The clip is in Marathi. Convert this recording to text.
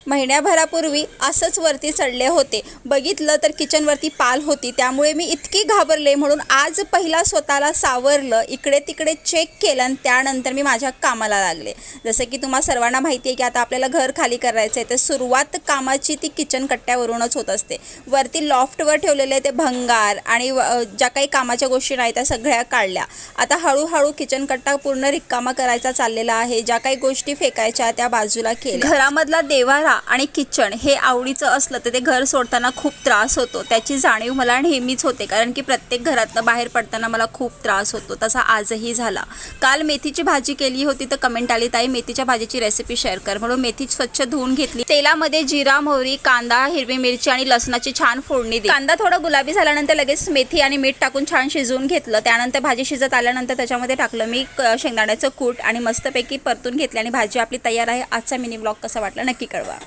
महिन्याभरापूर्वी असंच वरती चढले होते. बघितलं तर किचनवरती पाल होती, त्यामुळे मी इतकी घाबरले. म्हणून आज पहिला स्वतःला सावरलं, इकडे तिकडे चेक केलं आणि त्यानंतर मी माझ्या कामाला लागले. जसं की तुम्हा सर्वांना माहिती आहे की आता आपल्याला घर खाली करायचं आहे, तर सुरुवात कामाची ती किचन कट्ट्यावरूनच होत असते. वरती लॉफ्टवर ठेवलेले ते भंगार आणि ज्या काही कामाच्या गोष्टी नाही त्या सगळ्या काढल्या. आता हळूहळू किचन कट्टा पूर्ण रिकामा करायचा चाललेला आहे. ज्या काही गोष्टी फेकायच्या त्या बाजूला केल्या. घरामधला देवारा आणि किचन हे आवडीचं असलं तर ते घर सोडताना खूप त्रास होतो. त्याची जाणीव मला नेहमीच होते, कारण की प्रत्येक घरातनं बाहेर पडताना मला खूप त्रास होतो. तसा आजही झाला. काल मेथीची भाजी केली होती, तर कमेंट आली, ताई मेथीच्या भाजीची रेसिपी शेअर कर. म्हणून मेथी स्वच्छ धुवून घेतली. तेलामध्ये जिरा, मोहरी, कांदा, हिरवी मिरची आणि लसणाची छान फोडणी दिली. कांदा थोडा गुलाबी झाल्यानंतर लगेच मेथी आणि मीठ टाकून छान शिजवून घेतलं. त्यानंतर भाजी शिजत आल्यानंतर त्याच्यामध्ये टाकलं मी शेंगदाण्याचं कूट आणि मस्तपैकी परतून घेतले आणि भाजी आपली तयार आहे. आजचा मिनी ब्लॉग कसा वाटला नक्की कळवा.